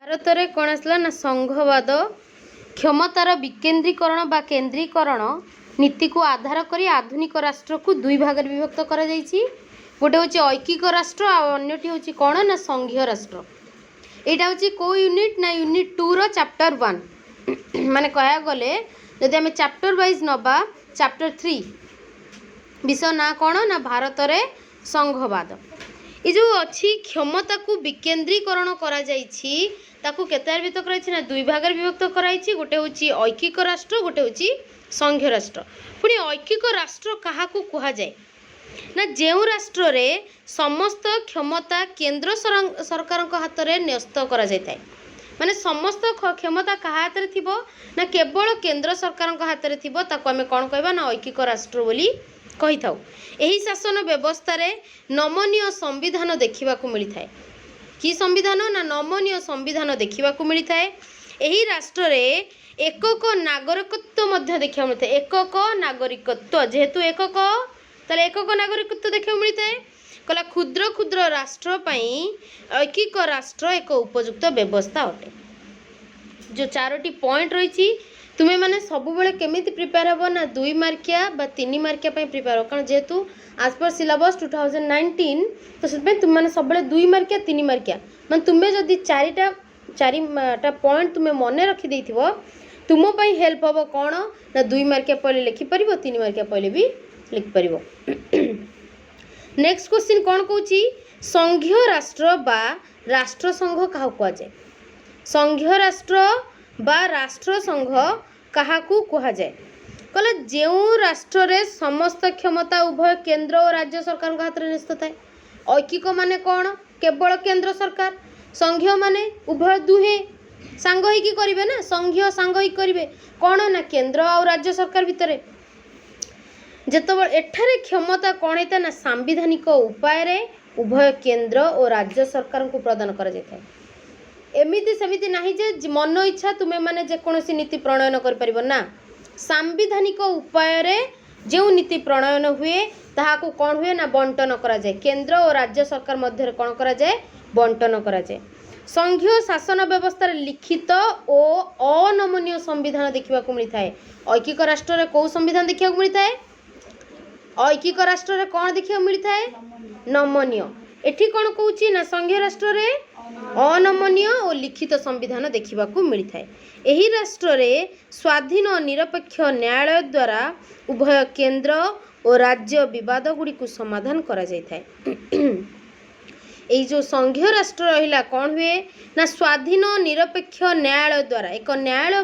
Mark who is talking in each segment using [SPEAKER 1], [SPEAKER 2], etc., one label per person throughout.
[SPEAKER 1] भारत में कौन आसला ना संघवाद क्षमतार विकेन्द्रीकरण बा केन्द्रीकरण नीति को आधार करी आधुनिक राष्ट्र को दुई भाग में विभक्त करा जायछि। गोटे हूँ ऐकिक राष्ट्र अन्यटी हूँ कौन ना संघीय राष्ट्र। यहाँ हूँ कौ यूनिट ना यूनिट 2 रो चैप्टर 1 माने कह गले जदि आम चैप्टर वाइज नबा चैप्टर 3 विषय ना कौन ना भारत रे संघवाद। ये जो अच्छी क्षमता को विकेन्द्रीकरण करा जायछि ताकू केते विभक्त कराई ना दुई भाग विभक्त कराई। गोटे हूँ ऐकिक राष्ट्र गोटे हूँ संघीय राष्ट्र। पुणी ऐकिक राष्ट्र क्या कह जाए ना जो राष्ट्र रे समस्त क्षमता केंद्र सरकार हाथ में न्यस्त करा जाए माने समस्त क्षमता क्या हाथ में थिबो ना केवल केंद्र सरकार हाथ में थिबो ताकू आमे कौन कहबा ना ऐकिक राष्ट्र बोली कही थाउ। एही शासन व्यवस्था रे नमनीय संविधान देखा मिलता है कि संविधान ना नमनीय संविधान देखा मिलता है। एही राष्ट्र रे एकक नागरिकत्व मध्य देखा मिलता है। एकक नागरिकत्व जेहेतु एकक ताले एकक नागरिकत्व देखा मिलता है। कहला क्षुद्र क्षुद्र राष्ट्र पई ऐकिक राष्ट्र एक उपयुक्त व्यवस्था अटे। जो 4टी पॉइंट रही तुम्हें मैंने सब बेले केमिति प्रिपेयर हो ना 2 मार्किया बा 3 मार्किया प्रिपेयर हो कारण जेहेतु आज पर सिलेबस 2019 तो से तुम मैंने सब बेले 2 मार्किया 3 मार्किया मैं तुम्हें जदि 4टा पॉइंट तुम्हें मन रखी देथिबो तुम पई हेल्प हो कौन ना 2 मार्किया पहले लिखि परिबो 3 मार्किया पहले भी लिखि परिबो। नेक्स्ट क्वेश्चन कौन कहूची संघीय राष्ट्र बा राष्ट्र संघ कहा कह जाए। संघीय राष्ट्र बा राष्ट्र संघ क्या कह जाए कहले जो राष्ट्र रे समस्त क्षमता उभय केंद्र और राज्य सरकार हाथ में न्यस्त थाए। ऐकिक माने कौन केवल केंद्र सरकार संघीय माने उभय दुहे सांग होइकी करिवे ना संघीय सांग होइकी करिवे कौन ना केंद्र और राज्य सरकार भितरे जेतबे एठारे क्षमता कौन होता ना सांविधानिक उपाय रे उभय केंद्र और राज्य सरकार को प्रदान करा जाय। एमिति सेमिति नाही जे मन इच्छा तुम्हें माने जेकोसी नीति प्रणयन कर परिबो ना सांविधानिक उपाय रे जो नीति प्रणयन हुए ताहाको कौन हुए ना बंटन करा जाए। केंद्र और राज्य सरकार मध्य कौन करा जाए बंटन करा जाए। संघीय शासन व्यवस्था लिखित और अनमनीय संविधान देखा मिलता है। ऐकिक राष्ट्र रे कौ संविधान देखा मिलता है ऐकिक राष्ट्र रे कौन देखा मिलता है नमनीय। एठी कौन कहूची ना संघीय राष्ट्र रे अनमनीय और लिखित संविधान देखा मिलता है। एही राष्ट्र रे स्वाधीन और निरपेक्ष न्यायालय द्वारा उभय केंद्र और राज्य विवाद गुड़ी को समाधान करा जाए। जो संघीय राष्ट्र रहिला कौन हुए ना स्वाधीन और निरपेक्ष न्यायालय द्वारा एक न्यायालय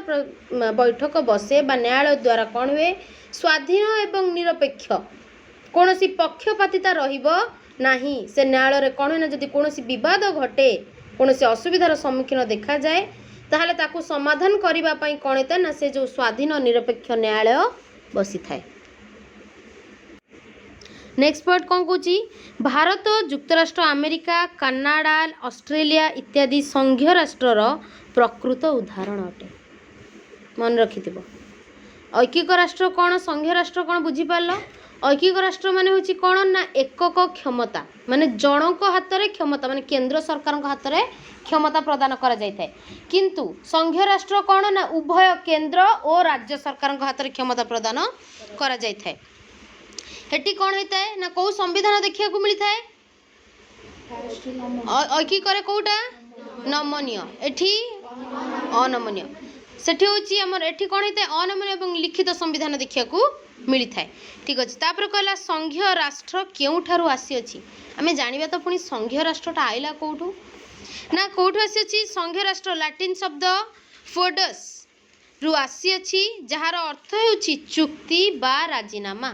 [SPEAKER 1] बैठक बसे बा न्यायालय द्वारा कौन हुए स्वाधीन एवं निरपेक्ष कौन सी पक्षपातिता रहिबो नाही। से न्यायालय रे कौन ना जदि कौन विवाद घटे कौन से असुविधार सम्मुखीन देखा जाए ताहले ताकू समाधान करिबा पई कौन होता ना से जो स्वाधीन और निरपेक्ष न्यायालय बसी थाए। नेक्स्ट पॉइंट कौन कहूची भारत युक्तराष्ट्र अमेरिका कनाडा ऑस्ट्रेलिया इत्यादि संघीय राष्ट्रर प्रकृत उदाहरण अटे। मन रखिथिबो ऐकिक राष्ट्र कौन संघीय राष्ट्र कौन बुझी पारलो। ऐकिक राष्ट्र माने होची कौन ना एकक क्षमता माने जनक हाथ में क्षमता माने केंद्र सरकार हाथ में क्षमता प्रदान करा जाय थाए। किंतु संघीय राष्ट्र कौन ना उभय केंद्र और राज्य सरकार हाथ में क्षमता प्रदान करा जाय थाए। हेटी कौन होता है ना कौ संविधान देखा मिलता है ऐकिक कौटा नमनीय एठी अनमनीय सेठी होची हमर एठी कौन होता है अनमनीय एवं लिखित संविधान देखा मिलता है। ठीक अच्छे तापर कहला संघीय राष्ट्र केउठारु आसी अछि आमे जानिबा तो पुणी संघीय राष्ट्रटा आइला कौठू ना कौठू आसी अछि। संघीय राष्ट्र लैटिन शब्द फोडस रु आसी अछि जहार अर्थ होछि चुक्ति बा राजीनामा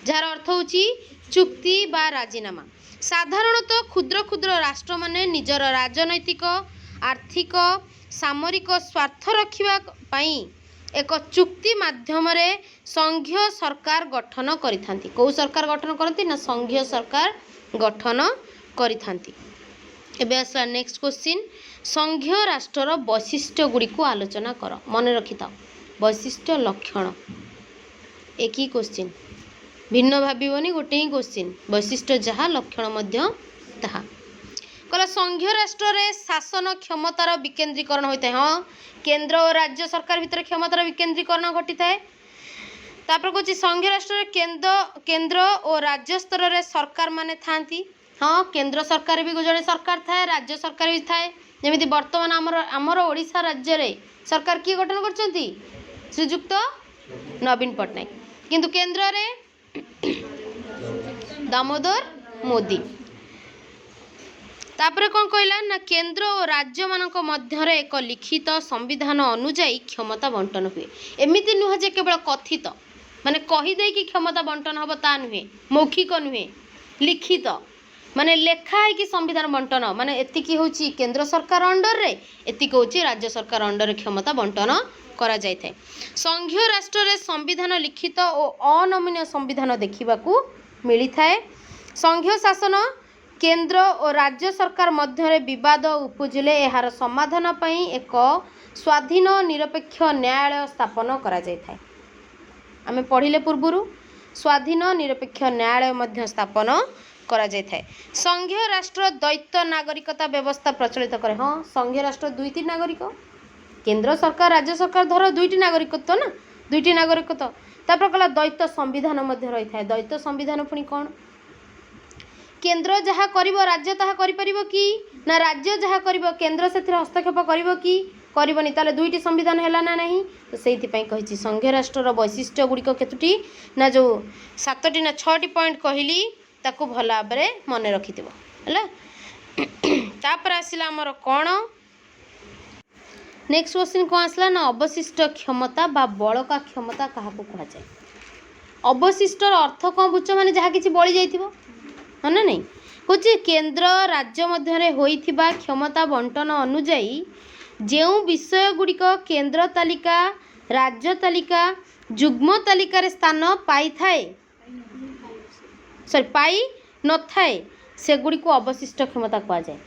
[SPEAKER 1] जार अर्थ होछि चुक्ति बा राजीनामा। साधारणतः क्षुद्र क्षुद्र राष्ट्र माने निजर राजनैतिक आर्थिक सामरिक स्वार्थ रखिबा पई एक चुक्ति माध्यम रे संघीय सरकार गठन करिथांती। कौ सरकार गठन करती ना संघीय सरकार गठन करिथांती। एबे आसला नेक्स्ट क्वेश्चन संघीय राष्ट्रर वैशिष्ट्य गुड़ी को आलोचना कर। मन रखि था वैशिष्ट्य लक्षण एक ही क्वेश्चन भिन्न भाविबनी गोटे ही क्वेश्चन वैशिष्ट्य जहाँ लक्षण मध्य ताहा कहला संघीय राष्ट्र रे शासन क्षमतार विकेंद्रीकरण होता है। हाँ, केंद्र और राज्य सरकार भितर क्षमतार विकेंद्रीकरण घटी थाए। तापर कौच संघीय राष्ट्र रे केंद्र और राज्य स्तर रे सरकार माने थांती। हाँ, केंद्र सरकार भी जड़े सरकार थाए, राज्य सरकार भी थाए। जमीती वर्तमान आमर ओडिशा राज्य रे सरकार किए गठन करछंती? श्रीजुक्त नवीन पट्टनायक। किंतु केंद्र रे दामोदर मोदी। तापर कौन कहला ना केंद्र और राज्य मानक मध्य एक लिखित संविधान अनुजाई क्षमता बंटन हुए। एमिति नुह जे केवल कथित माने कहीदे कि क्षमता बंटन हम ता नुहे, मौखिक नुहे, लिखित माने लेखा है कि संविधान बंटन माने एतिकी होची केंद्र सरकार अंडर रे, एतिकी होची राज्य सरकार अंडर रे क्षमता बंटन करा जाय थाए। संघीय राष्ट्र रे संविधान लिखित और अनमनीय संविधान देखिबाकू मिली थाए। संघीय शासन केंद्र और राज्य सरकार मध्य विवाद उपजिले यार समाधान पई एक स्वाधीन निरपेक्ष न्यायालय स्थापन करा जाय थाए। आमे पढ़िले पूर्वरु स्वाधीन निरपेक्ष न्यायालय मध्य स्थापन करा जाय थाए। संघीय राष्ट्र द्वैत नागरिकता व्यवस्था प्रचलित करे। हाँ, संघीय राष्ट्र दुईटी नागरिक, केंद्र सरकार राज्य सरकार धर दुईटी नागरिकत्व ना, दुईटी नागरिकत्व। तापर कहला द्वैत संविधान मध्य रही थाए। द्वैत संविधान पुणी कौन? केंद्र जहाँ करिवो राज्य ताहा करि परिबो कि ना राज्य जहाँ करिवो केंद्र सेथिरे हस्तक्षेप करिवो कि करबनी? ताले दुईटी संविधान हैला ना नहीं? तो सेहिथि पई कहिछि संघीय राष्ट्रर वैशिष्ट्य गुड़िक केतुटी ना जो 7टी ना 6टी पॉइंट कहली ताकू भल भाबरे मन रखिथिबो हैला। तापर आसिला हमर कोन नेक्स्ट क्वेश्चन को आसला ना अवशिष्ट क्षमता बा बळका क्षमता काहाकू कहा जाय? अवशिष्टर अर्थ कौन बुझ माने जहाँ किछि बळी जाइथिबो हाँ ना नहीं? कुछ केंद्र राज्य मध्य होइथिबा क्षमता बंटन अनुजाई जेउ विषय गुड़िक केंद्र तालिका राज्य तालिका जुग्म तालिकार स्थान पाई थाए सॉरी पाई न थाए सेगुड़ी को अवशिष्ट क्षमता कहा जाए।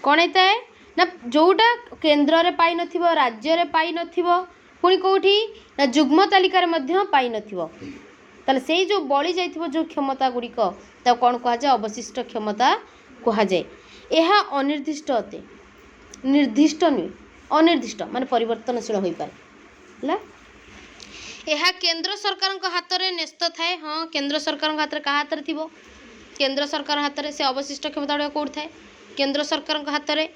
[SPEAKER 1] कौन होता है ना जोटा केंद्र रे पाई नथिबो राज्य रे पाई नथिबो पुणी कोठी ना जुग्म तालिकार मध्य पाई नथिबो ताले सेई जो बळी जाइथिबो जो क्षमता गुड़िक ता कौन कहा जाए? अवशिष्ट क्षमता कहा जाए। यह अनिर्दिष्ट अते, निर्दिष्ट नुहे, अनिर्दिष्ट माने परिवर्तनशील होई पारे। यह केंद्र सरकार हाथ में न्यस्त थाए। हाँ, केंद्र सरकार हाथ में क्या हाथ में थी? केंद्र सरकार हाथ में से अवशिष्ट क्षमता गुड़ा कौट थाए? केंद्र सरकार हाथ में।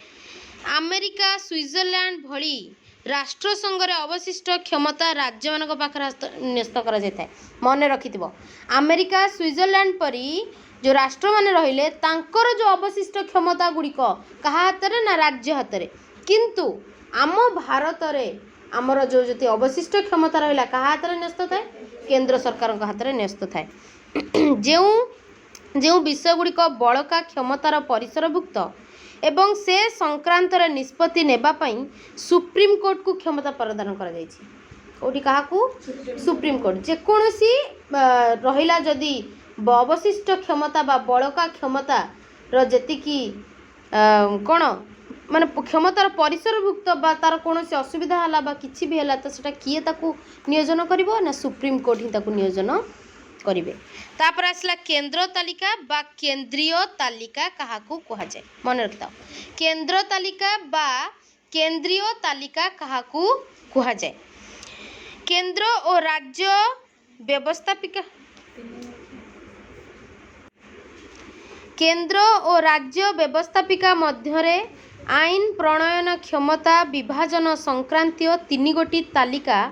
[SPEAKER 1] अमेरिका स्विट्जरलैंड भली राष्ट्र संघरे अवशिष्ट क्षमता राज्य मान पाखर न्यस्त कर मन रखिथिबो। अमेरिका स्विट्जरलैंड परी जो राष्ट्र माने रहिले तांकर जो अवशिष्ट क्षमता गुड़िक कहा हाथ में ना राज्य हाथ में। किंतु आम भारत रे आमर जो जति अवशिष्ट क्षमता रहिला कहा हाथ में न्यस्त थाए? केंद्र सरकार हाथ में न्यस्त थाए। जो विषय गुड़िक बड़का क्षमतार परिसरभुक्त एवं से संक्रांत निष्पत्ति नेबा पई सुप्रीम कोर्ट को क्षमता प्रदान करा जायछि। ओटी काहाकू? Supreme court. जेकोसी रहिला जदि अवशिष्ट क्षमता बा बड़का क्षमता जेतिकी कौन माने क्षमतार परिसरभुक्त बा तार कौन से असुविधा हला बा किछि भी हला तो सेटा किए ताकू नियोजन करिवो ना सुप्रीम कोर्ट ही ताकू नियोजन करिवे। तापर आसला केंद्र तालिका बा केंद्रीय तालिका काहाकू कहा जाए? मन रखिता केंद्र तालिका बा केंद्रीय तालिका काहाकू कहा जाए? केंद्र और राज्य व्यवस्थापिका केंद्र और राज्य व्यवस्थापिका मध्यरे आईन प्रणयन क्षमता विभाजन संक्रांतीय 3 गोटी तालिका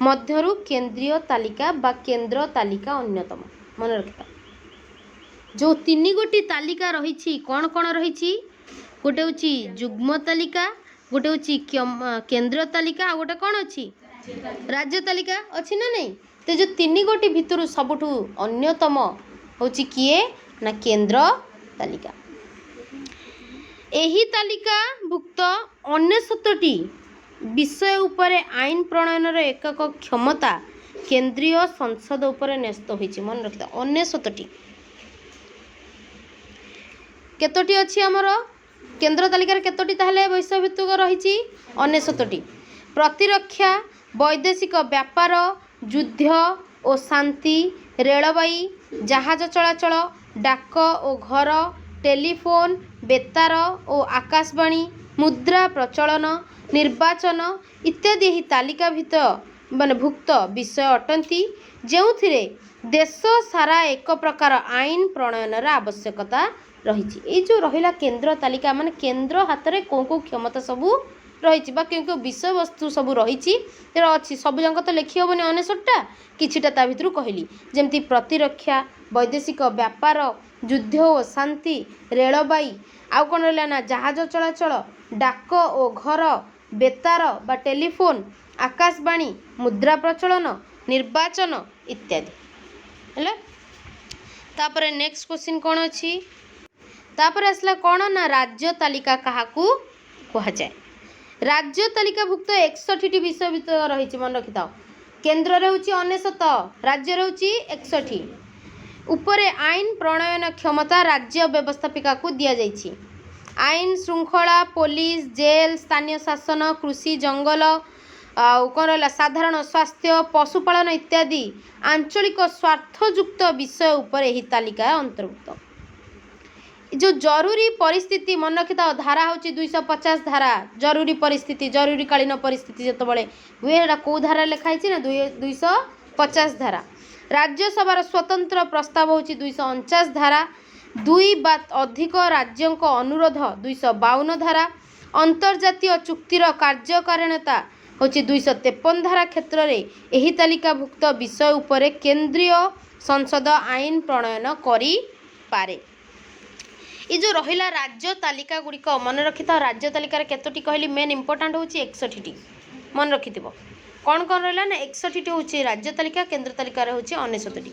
[SPEAKER 1] मध्यरु केंद्रीय तालिका बा केंद्र तालिका अन्यतम। मन रखिता जो 3 गोटी तालिका रही कौन कौन रही? गोटे होची जुग्म तालिका, गोटे होची केंद्र तालिका, आ गोटे कौन अच्छी राज्य तालिका अच्छी ना नहीं? तो जो 3 गोटी भितर सबुठु अन्यतम होची किए ना केंद्र तालिका। एही तालिका भुक्त 69टी विषय उपरे आईन प्रणयन एकक क्षमता केंद्रीय संसद उपरे न्यस्त होइछि। मन रखिता 69टी केतोटी अछि हमर केंद्र तालिकार केतोटी ताहले विषय भित्तिक रहिछि? 69टी। प्रतिरक्षा, वैदेशिक व्यापार, युद्ध और शांति, रेलवाई, जहाज चलाचल, डाक ओ घर, टेलीफोन, बेतार ओ आकाशवाणी, मुद्रा प्रचलन, निर्वाचन इत्यादि यही तालिका माने भुक्त विषय अटंती जो देश सारा एक प्रकार आईन प्रणयनर आवश्यकता रही जो रहा केन्द्र तालिका माने केन्द्र हाथ में कौ कौ क्षमता सबू रही क्यों क्यों विषय वस्तु सब रही अच्छी सब जाक तो लिखी हेनी 69टा किछिटा ता भितर कहली जमती प्रतिरक्षा, वैदेशिक व्यापार, युद्ध और शांति, रेलबाई आउ कौन रहा ना जहाज चलाचल, डाक ओ घर, बेतार बा टेलीफोन, आकाशवाणी, मुद्रा प्रचलन, निर्वाचन इत्यादि है। तापर नेक्स्ट क्वेश्चन कौन अच्छी तापर आसला कौन ना राज्य तालिका क्या कह जाए। राज्य तालिका भुक्त 61टी विषय भितर रही मन रखि था। केन्द्र रे होची 69, राज्य रे होची 61। उपरे आईन प्रणयन क्षमता राज्य व्यवस्थापिका को दिया जाइछि। आईन श्रृंखला, पुलिस, जेल, स्थानीय शासन, कृषि, जंगल आउ कौन रहा साधारण स्वास्थ्य, पशुपालन इत्यादि आंचलिक स्वार्थयुक्त विषय उपर यही तालिका अंतर्भुक्त। जो जरूरी परिस्थिति मन रखि था धारा हूँ 250 धारा जरूरी परिस्थिति जरूरीकालीन परिस्थिति जो हुए कौ धारा लिखाई ना 250 धारा। राज्यसभार स्वतंत्र प्रस्ताव हूँ 249 धारा। 2 बा अधिक राज्यों अनुरोध 252 धारा। अंतर्जातीय चुक्तिर कार्यकारिणता हूँ 253 धारा क्षेत्र में यही तालिकाभुक्त विषय उपरे केंद्रीय संसद आईन प्रणयन करि पारे। ये जो रहिला राज्य तालिका गुड़िक मन रखि था। राज्य तालिकार केतोटी कहली मेन इंपोर्टाट हूँ 61टी मन रखि कौन कौन रहा ना 61टी हूँ राज्य तालिका, केन्द्र तालिकार हूँ 69टी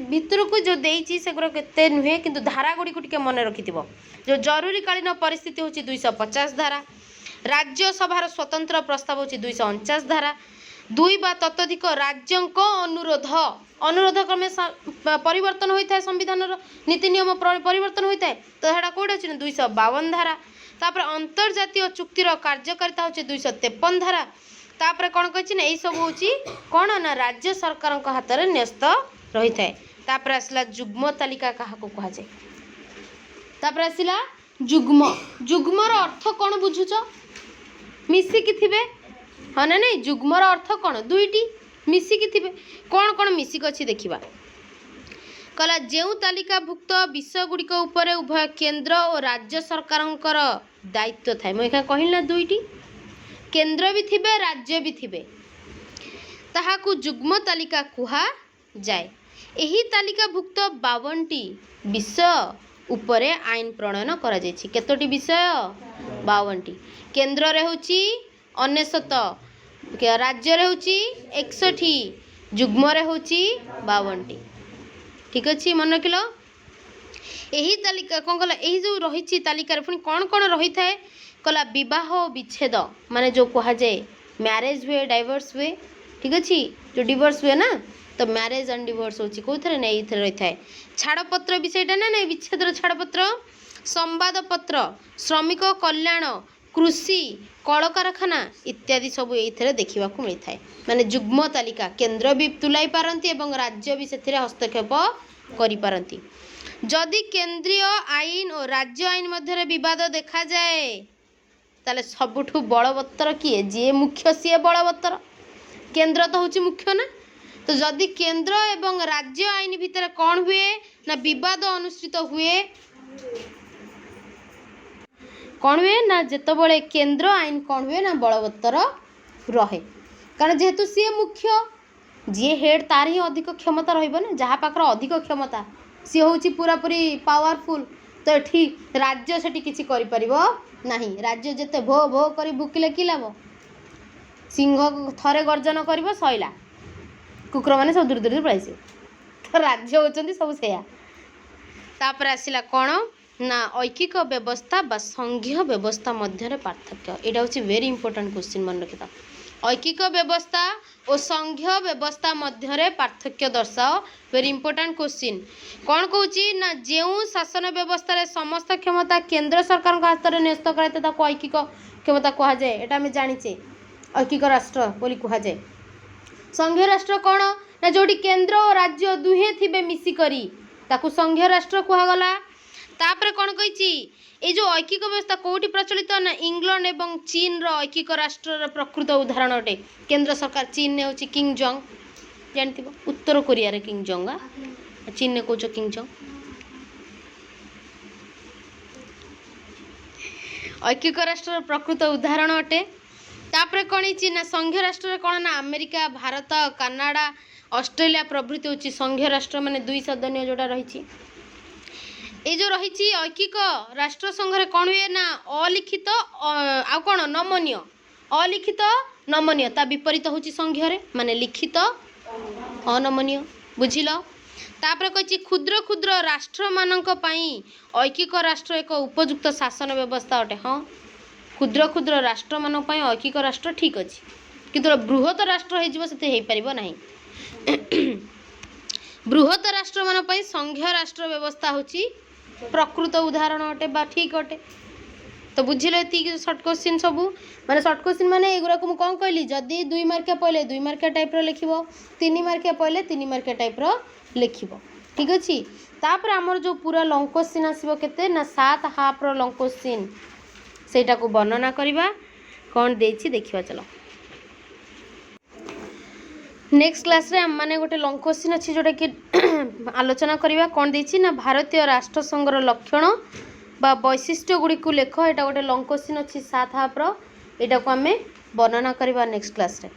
[SPEAKER 1] भितर को जो देती से केते नुहे कि धारा गुड़ी को मन रखि जो जरूरीकालीन परिस्थिति हूँ 250 धारा। राज्यसभार स्वतंत्र प्रस्ताव हूँ 249 धारा। 2 बा ततोधिक राज्यों अनुरोध क्रमे परिवर्तन होता है संविधान नीति नियम परिवर्तन होता है तो यहाँ कौट अच्छे 252 धारा। तापर अंतर्जातीय चुक्तिर कार्यकारिता हूँ 253 धारा। तापर कौन कही ना यही सब हूँ कौन ना राज्य सरकार हाथ में न्यस्त रही है। तापर आसला जुग्म तालिका क्या कह जाए। तापर आसला जुग्मर अर्थ कौन बुझुच मिसिकी थे हाँ ना नहीं जुग्मर अर्थ कौन 2टी मिसिकी थे कौन कौन मिसिक अच्छी देखा कहला जो तालिकाभुक्त विषय गुड़िक उपर उभय केन्द्र और राज्य सरकार दायित्व थाए मुझे कहली ना 2टी केन्द्र भी थे राज्य भी थे ताहाकू जुग्म तालिका कुहा जाए। यही तालिकाभुक्त 52टी विषय उपरे आईन प्रणयन करा जायछि। केतोटी विषय 52टी केन्द्र रे होची 69 राज्य रे होची 61 जुग्म रे होची 52टी ठीक अच्छे मन रखिल। यही तालिका कौन कला यही जो रही तालिकार पुणी कौन कौन रही था कला विवाह विच्छेद माने जो कह जाए मैरेज हुए डाइवोर्स हुए ठीक अच्छे जो डिवोर्स हुए ना तो मैरेज एंड डिवोर्स होची कौ थे ना ये रही था। छाड़पत्र विषयटा ना नहीं विच्छेदर छाड़पत्र, संवादपत्र, श्रमिक कल्याण, कृषि, कल कारखाना इत्यादि सब ये देखा मिलता है। माने जुग्म तालिका केन्द्र भी तुलाई पारती एवं राज्य भी से हस्तक्षेप करि पारती। जदि केंद्रीय आईन और राज्य आईन मध्य विवाद देखा जाए ताले सबुठु बलवत्तर किए जी मुख्य सी बलवत्तर केन्द्र तो हूँ मुख्य ना तो जदि केंद्र एवं राज्य आईन भितर कौन हुए ना विवाद अनुष्ठित हुए कौन हुए ना जितेबले केंद्र आईन कौन हुए ना बलवत्तर रहे कारण जेहेतु सी मुख्य जी हेड तार ही अधिक क्षमता रहिबो ना जहाँ पाखर अधिक क्षमता सी हूँ पूरापूरी पावरफुल तो ये राज्य से किसी करि नहीं राज्य जिते भो भो कर भुकिले कि लाभ सिंह थरे गर्जन कर सैला कुकुर मैंने सब दूर दूर पड़े तो राज्य होती सब से तापर आसला कौन ना ऐकिक व्यवस्था बा संघीय व्यवस्था मध्य पार्थक्य यहाँ हूँ वेरी इंपोर्टेंट क्वेश्चन मन रखी था। ऐकिक व्यवस्था और संघीय व्यवस्था मध्य पार्थक्य दर्शाओ वेरी इंपोर्टेंट क्वेश्चन कौन कहूँ ना जो शासन व्यवस्था समस्त क्षमता केंद्र सरकार हाथ में न्यस्त कराए ऐकिक क्षमता कह जाए यहाँ आम जाचे ऐकिक राष्ट्र बोली कह जाए। संघीय राष्ट्र कौन ना जो केंद्र और राज्य दुहे थे मिसिकरी ताकू संघीय राष्ट्र कुहागला। तापर कौन कही ये जो ऐकिक व्यवस्था कौटी प्रचलित ना इंग्लैंड एवं चीन ऐकिक राष्ट्र प्रकृत उदाहरण अटे। केंद्र सरकार चीन ने होची किंग जोंग जानती उत्तर कोरिया रे किंग जोंग चीन ने कौच किंग जोंग ऐकिक राष्ट्र प्रकृत उदाहरण अटे। तापर कौन ना संघीय राष्ट्र कौन ना अमेरिका भारत कनाडा ऑस्ट्रेलिया प्रभृति होची संघीय राष्ट्र माने 2 सदस्य जोड़ा रही। ये जो रही ऐकिक राष्ट्र संघ कौन हुए ना अलिखित आ कौन नमनीय अलिखित नमनीय ता विपरीत होची संघीय माने लिखित अनमनीय बुझिल। तापर कही क्षुद्र क्षुद्र राष्ट्र मानक पई ऐकिक राष्ट्र एक उपयुक्त शासन व्यवस्था अटे। हाँ क्षुद्र क्षुद्र राष्ट्र मानक पई ऐकिक राष्ट्र ठीक अच्छी किंतु बृहत राष्ट्र हो पारिबो नाही। बृहत राष्ट्र मान पई संघीय राष्ट्र व्यवस्था होची प्रकृत उदाहरण अटे बा ठीक अटे। तो बुझिले ये सर्ट क्वेश्चन सबू माने सर्ट क्वेश्चन माने एगुरा को कौन कहली जदि 2 मार्किया पहले 2 मार्किया टाइप रो लिखिबो 3 मार्किया पहले 3 मार्किया टाइप रो लिखिबो ठीक अछि। तापर हमर जो पूरा लॉन्ग क्वेश्चन आसीबो केते ना 7 हाफ रो लॉन्ग क्वेश्चन सेटा को वर्णना करबा कौन देछि देखिबा चलो। नेक्स्ट क्लास रे हम माने गोटे लॉन्ग क्वेश्चन अछि जोटा कि आलोचना करबा कौन देछि ना भारतीय राष्ट्र संघर लक्षण बा वैशिष्ट्य गुडी को लेख। एटा गोटे लॉन्ग क्वेश्चन अछि 7 हाफ रो एटा को हमें वर्णना करबा नेक्स्ट क्लास रे।